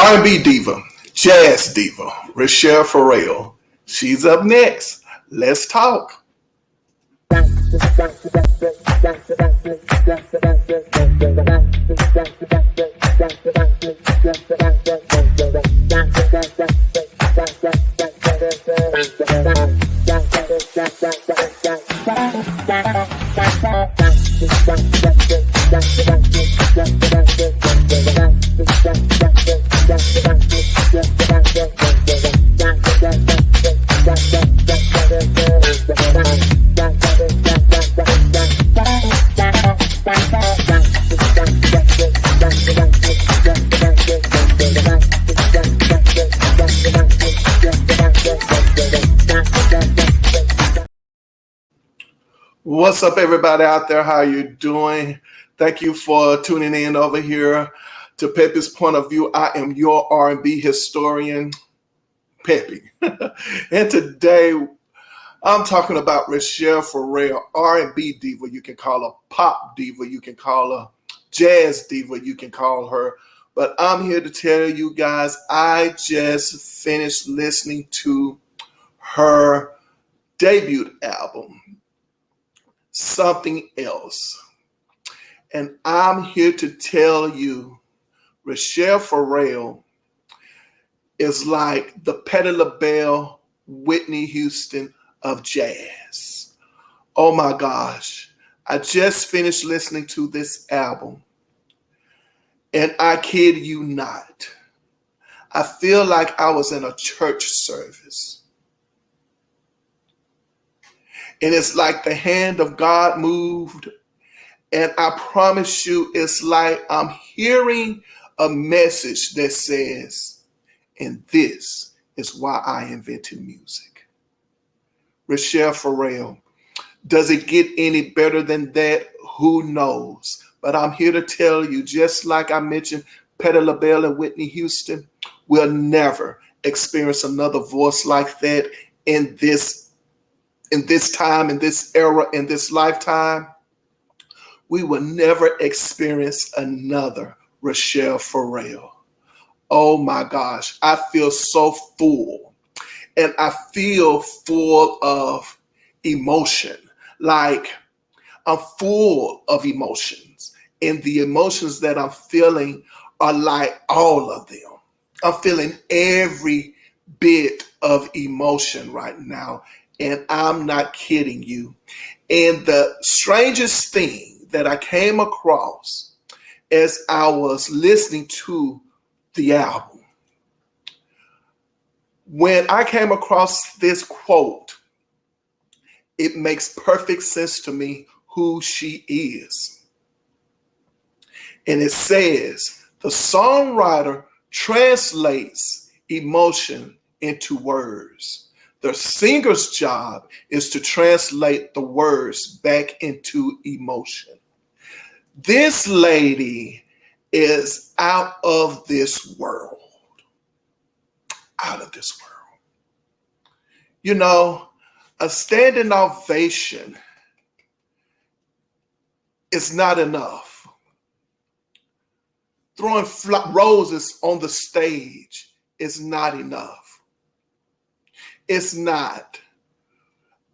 R&B diva, jazz diva, Rachelleferrell. She's up next. Let's talk. What's up, everybody out there? How you doing? Thank you for tuning in over here to Pepe's Point of View. I am your R&B historian, Pepe. And today, I'm talking about Rachelleferrell, R&B diva. You can call her pop diva. You can call her jazz diva. You can call her. But I'm here to tell you guys, I just finished listening to her debut album, Something Else. And I'm here to tell you, Rachelleferrell is like the Patti LaBelle, Whitney Houston of jazz. Oh my gosh. I just finished listening to this album, and I kid you not, I feel like I was in a church service. And it's like the hand of God moved. And I promise you, it's like I'm hearing a message that says, and this is why I invented music. Rachelleferrell, does it get any better than that? Who knows? But I'm here to tell you, just like I mentioned Patti LaBelle and Whitney Houston, we'll never experience another voice like that in this time, in this era, in this lifetime. We will never experience another Rachelleferrell. Oh my gosh, I feel so full, and I feel full of emotion. Like I'm full of emotions, and the emotions that I'm feeling are like all of them. I'm feeling every bit of emotion right now. And I'm not kidding you. And the strangest thing that I came across as I was listening to the album, when I came across this quote, it makes perfect sense to me who she is. And it says, the songwriter translates emotion into words. The singer's job is to translate the words back into emotion. This lady is out of this world. Out of this world. You know, a standing ovation is not enough. Throwing roses on the stage is not enough. It's not.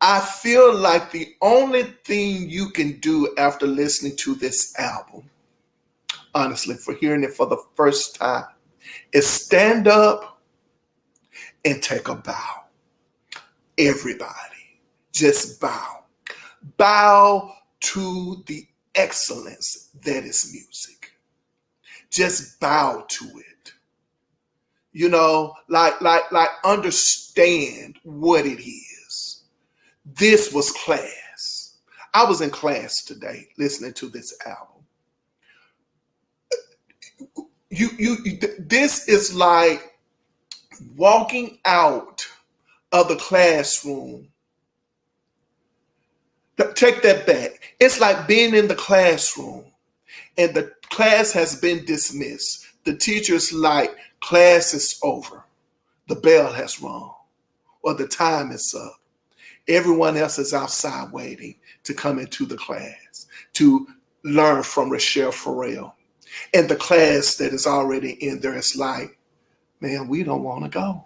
I feel like the only thing you can do after listening to this album, honestly, for hearing it for the first time, is stand up and take a bow. Everybody, just bow. Bow to the excellence that is music. Just bow to it. You know, like understand what it is. This was class. I was in class today listening to this album. This is like walking out of the classroom. Take that back. It's like being in the classroom and the class has been dismissed. The teacher's like, class is over. The bell has rung, or the time is up. Everyone else is outside waiting to come into the class to learn from Rachelleferrell. And the class that is already in there is like, man, we don't want to go.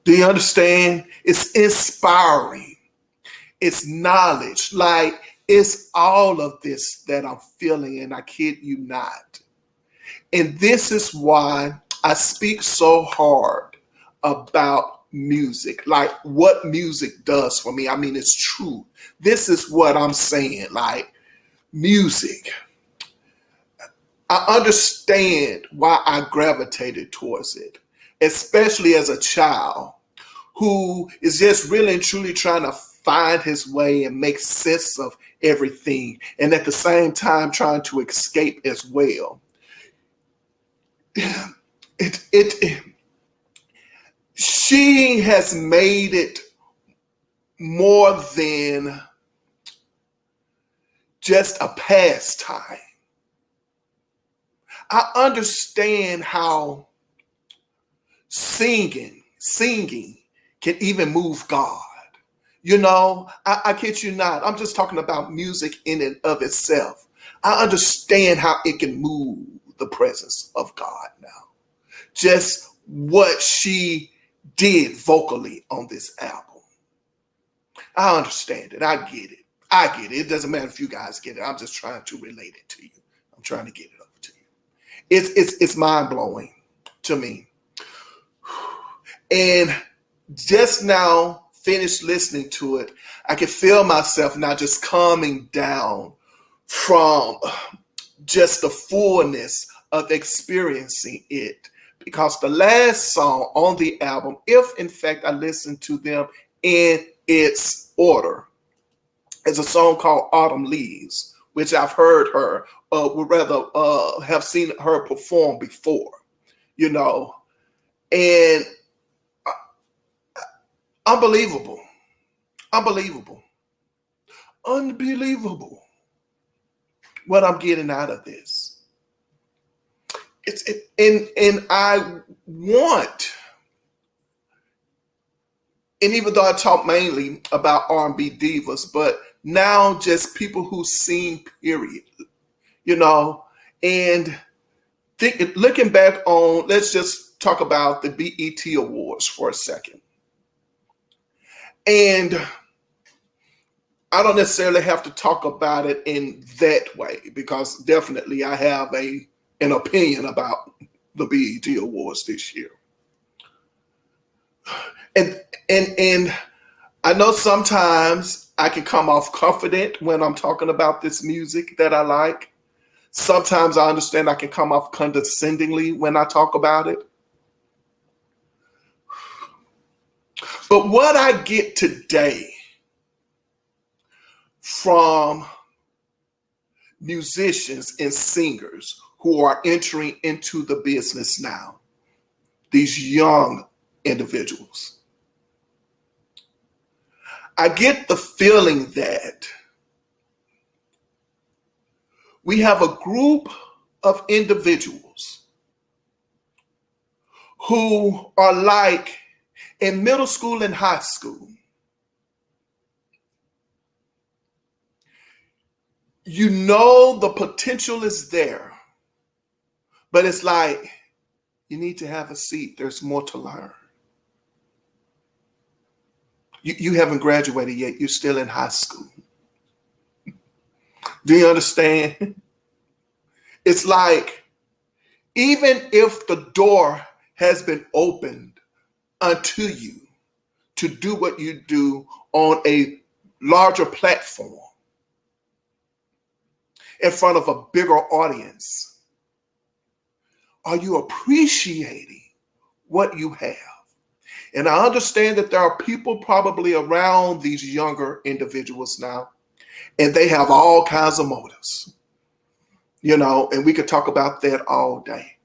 Do you understand? It's inspiring. It's knowledge. Like, it's all of this that I'm feeling, and I kid you not. And this is why I speak so hard about music, like what music does for me. I mean, it's true. This is what I'm saying, like music. I understand why I gravitated towards it, especially as a child who is just really and truly trying to find his way and make sense of everything, and at the same time trying to escape as well. She has made it more than just a pastime. I understand how singing can even move God. You know, I kid you not. I'm just talking about music in and of itself. I understand how it can move the presence of God now. Just what she did vocally on this album. I understand it. I get it. I get it. It doesn't matter if you guys get it. I'm just trying to relate it to you. I'm trying to get it over to you. It's mind-blowing to me. And just now, finished listening to it, I can feel myself now just calming down from just the fullness of experiencing it. Because the last song on the album, if in fact I listened to them in its order, is a song called Autumn Leaves, which I've heard her, would rather have seen her perform before, you know, and unbelievable, unbelievable, unbelievable what I'm getting out of this. And I want, and even though I talk mainly about R&B divas, but now just people who sing, period, you know, and looking back on, let's just talk about the BET Awards for a second. And I don't necessarily have to talk about it in that way, because definitely I have an opinion about the BET Awards this year. And I know sometimes I can come off confident when I'm talking about this music that I like. Sometimes I understand I can come off condescendingly when I talk about it. But what I get today from musicians and singers who are entering into the business now, these young individuals, I get the feeling that we have a group of individuals who are like in middle school and high school. You know the potential is there, but it's like, you need to have a seat. There's more to learn. You haven't graduated yet. You're still in high school. Do you understand? It's like, even if the door has been opened unto you to do what you do on a larger platform in front of a bigger audience, are you appreciating what you have? And I understand that there are people probably around these younger individuals now, and they have all kinds of motives, you know, and we could talk about that all day.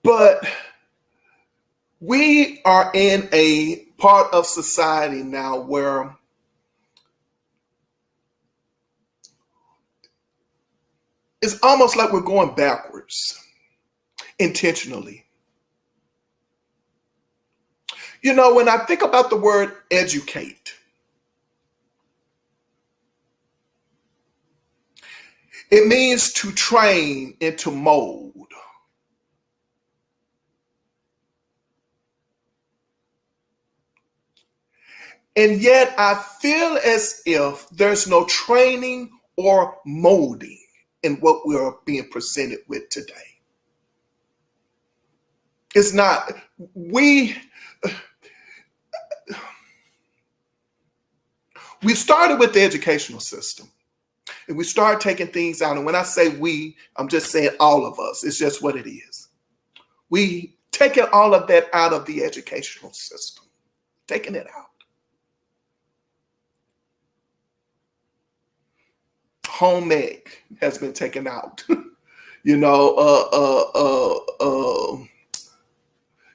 But we are in a part of society now where it's almost like we're going backwards intentionally. You know, when I think about the word educate, It means to train and to mold. And yet I feel as if there's no training or molding in what we are being presented with today. It's not. We started with the educational system, and we started taking things out. And when I say we, I'm just saying all of us. It's just what it is. We taking all of that out of the educational system, taking it out. Home ec has been taken out.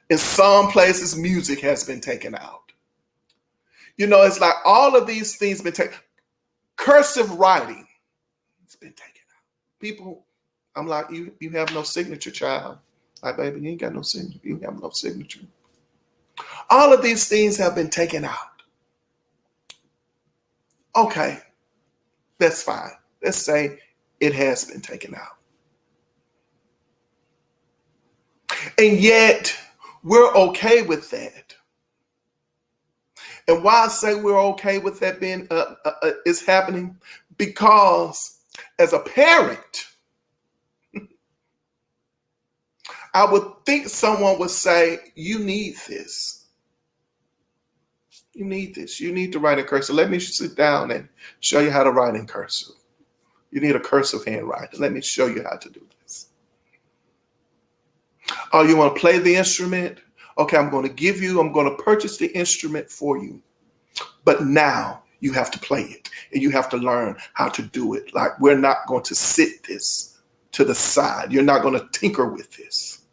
In some places, music has been taken out. It's like all of these things been taken. Cursive writing, it's been taken out. People, I'm like, you have no signature, child. Like, baby, you ain't got no signature. You have no signature. All of these things have been taken out. Okay, that's fine. Let's say it has been taken out. And yet, we're okay with that. And why I say we're okay with that being is happening, because as a parent, I would think someone would say, you need this. You need this. You need to write in cursive. Let me sit down and show you how to write in cursive. You need a cursive handwriting. Let me show you how to do this. Oh, you want to play the instrument? Okay, I'm going to purchase the instrument for you. But now you have to play it and you have to learn how to do it. Like, we're not going to sit this to the side. You're not going to tinker with this.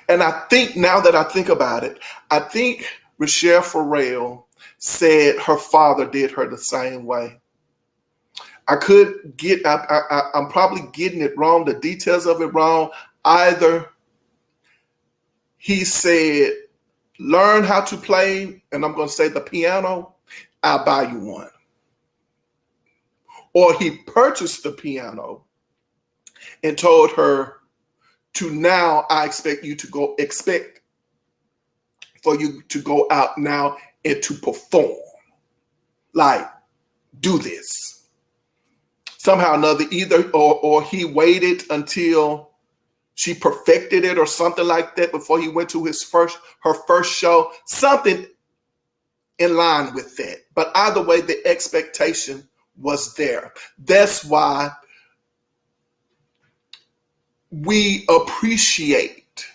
And I think, now that I think about it, I think Rachelleferrell said her father did her the same way. I'm probably getting it wrong, the details of it wrong. Either he said, learn how to play, and I'm going to say the piano, I'll buy you one. Or he purchased the piano and told her, now I expect for you to go out now and to perform. Like, do this. Somehow or another, either or he waited until she perfected it or something like that before he went to her first show, something in line with that. But either way, the expectation was there. That's why we appreciate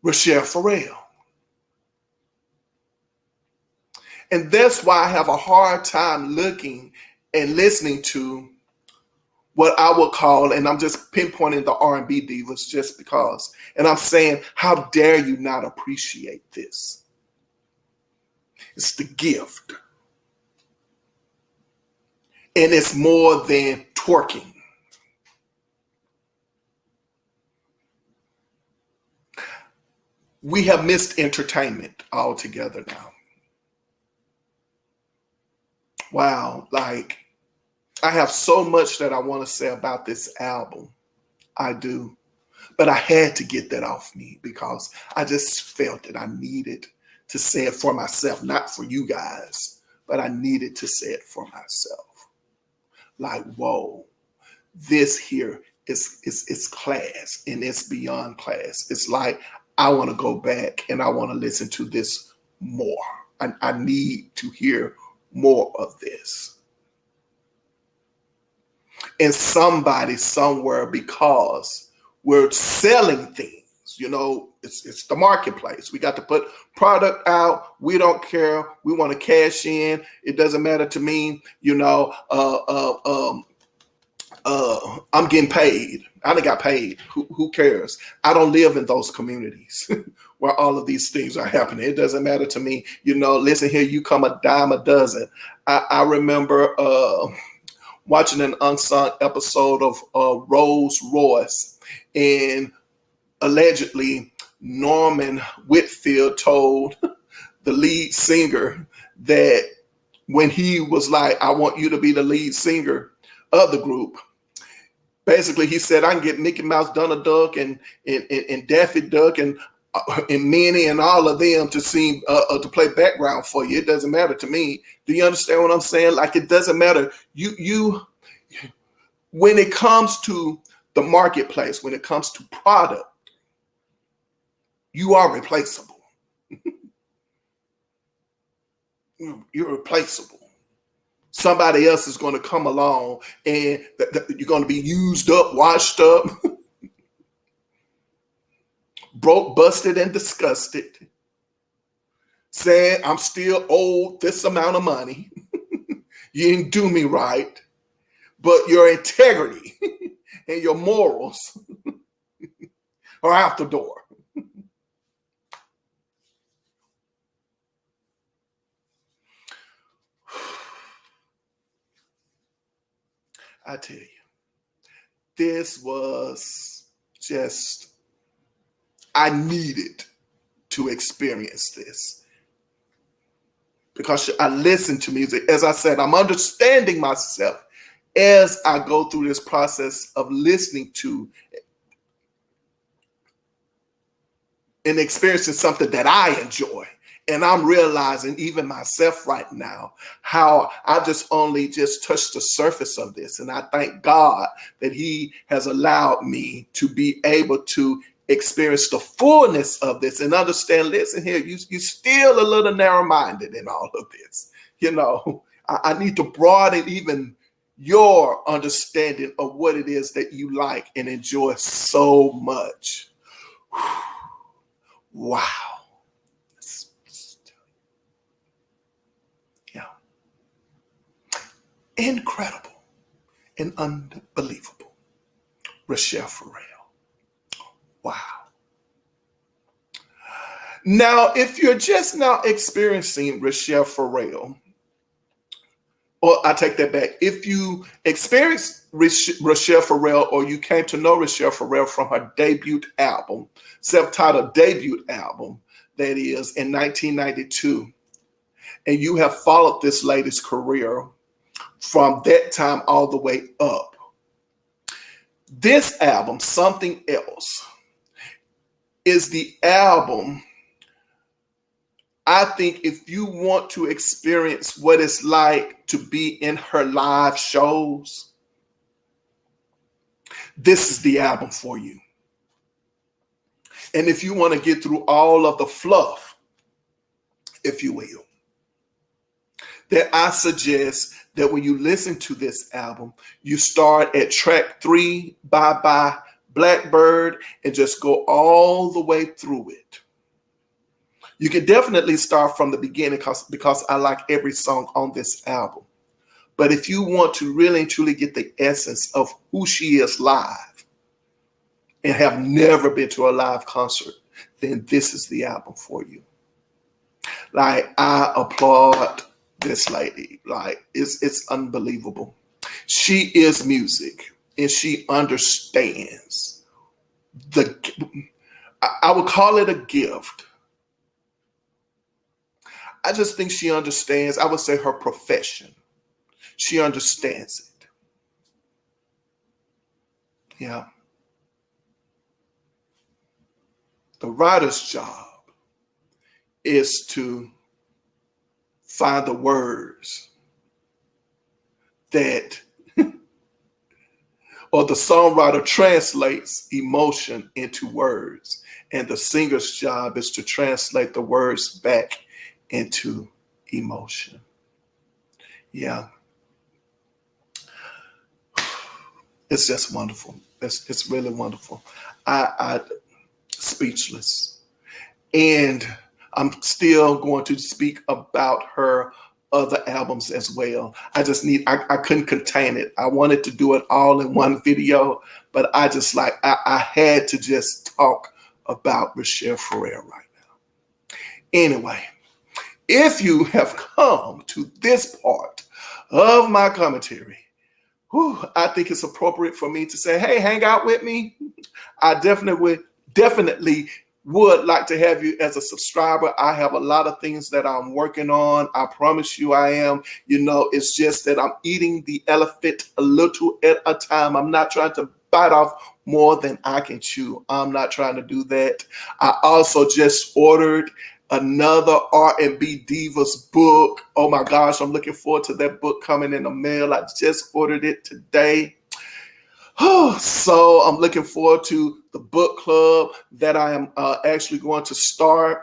Rachelleferrell. And that's why I have a hard time looking and listening to what I would call, and I'm just pinpointing the R&B divas just because, and I'm saying, how dare you not appreciate this? It's the gift. And it's more than twerking. We have missed entertainment altogether now. Wow, like, I have so much that I want to say about this album. I do. But I had to get that off me because I just felt that I needed to say it for myself, not for you guys, but I needed to say it for myself. Like, whoa, this here is class, and it's beyond class. It's like, I want to go back and I want to listen to this more. I need to hear more of this. And somebody somewhere, because we're selling things, it's the marketplace. We got to put product out. We don't care. We want to cash in. It doesn't matter to me. I'm getting paid. I done got paid. Who cares? I don't live in those communities where all of these things are happening. It doesn't matter to me. Listen here, you come a dime a dozen. I remember watching an unsung episode of Rolls Royce, and allegedly Norman Whitfield told the lead singer that when he was like, I want you to be the lead singer of the group. Basically, he said, I can get Mickey Mouse, Donald Duck, and Daffy Duck, and Minnie, and all of them to sing, to play background for you. It doesn't matter to me. Do you understand what I'm saying? Like, it doesn't matter. When it comes to the marketplace, when it comes to product, you are replaceable. You're replaceable. Somebody else is going to come along and you're going to be used up, washed up, broke, busted, and disgusted, saying, I'm still owed this amount of money. You didn't do me right. But your integrity and your morals are out the door. I tell you, this was just, I needed to experience this because I listen to music. As I said, I'm understanding myself as I go through this process of listening to and experiencing something that I enjoy. And I'm realizing even myself right now, how I only touched the surface of this. And I thank God that he has allowed me to be able to experience the fullness of this and understand, listen here, you still a little narrow-minded in all of this. You know, I need to broaden even your understanding of what it is that you like and enjoy so much. Wow. Yeah. Incredible and unbelievable. Rachelleferrell. Wow. Now, if you're just now experiencing Rachelleferrell, or I take that back. If you experienced Rachelleferrell, or you came to know Rachelleferrell from her debut album, self-titled debut album, that is in 1992, and you have followed this lady's career from that time all the way up, this album, Something Else, is the album. I think if you want to experience what it's like to be in her live shows, this is the album for you. And if you want to get through all of the fluff, if you will, then I suggest that when you listen to this album, you start at track 3, Bye Bye Blackbird, and just go all the way through it. You can definitely start from the beginning because I like every song on this album. But if you want to really and truly get the essence of who she is live and have never been to a live concert, then this is the album for you. Like, I applaud this lady. Like, it's unbelievable. She is music and she understands I would call it a gift. I just think she understands, I would say, her profession. She understands it. Yeah. The writer's job is to find the words that, or the songwriter translates emotion into words, and the singer's job is to translate the words back into emotion. Yeah. It's just wonderful. It's really wonderful. I speechless. And I'm still going to speak about her other albums as well. I couldn't contain it. I wanted to do it all in one video, but I had to just talk about Rachelleferrell right now. Anyway, if you have come to this part of my commentary, I think it's appropriate for me to say, hey, hang out with me. I definitely would like to have you as a subscriber. I have a lot of things that I'm working on. I promise you I am. You know, it's just that I'm eating the elephant a little at a time. I'm not trying to bite off more than I can chew. I'm not trying to do that. I also just ordered another R&B Divas book. Oh my gosh, I'm looking forward to that book coming in the mail. I just ordered it today. So I'm looking forward to the book club that I am actually going to start.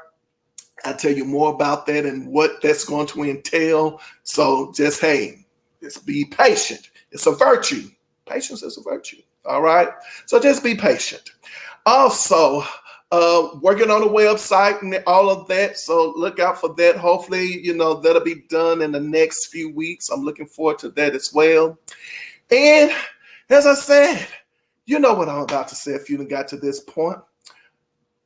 I'll tell you more about that and what that's going to entail. So just be patient. It's a virtue. Patience is a virtue. All right. So just be patient. Also, working on a website and all of that. So look out for that. Hopefully, you know, that'll be done in the next few weeks. I'm looking forward to that as well. And as I said, you know what I'm about to say if you done got to this point.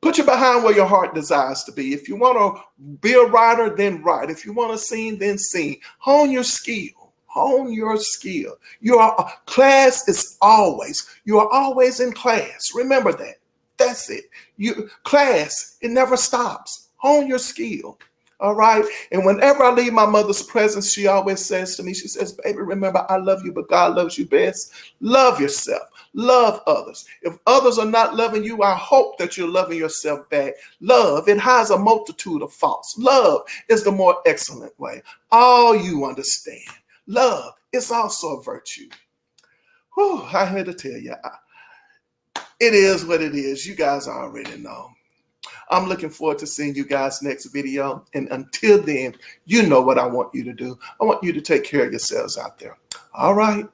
Put your behind where your heart desires to be. If you want to be a writer, then write. If you want to sing, then sing. Hone your skill. Hone your skill. You are always in class. Remember that. That's it. Class, it never stops. Hone your skill. All right. And whenever I leave my mother's presence, she always says to me, she says, baby, remember, I love you, but God loves you best. Love yourself. Love others. If others are not loving you, I hope that you're loving yourself back. Love, it hides a multitude of faults. Love is the more excellent way. All you understand. Love is also a virtue. Whew, I had to tell you, it is what it is. You guys already know. I'm looking forward to seeing you guys next video. And until then, you know what I want you to do. I want you to take care of yourselves out there. All right.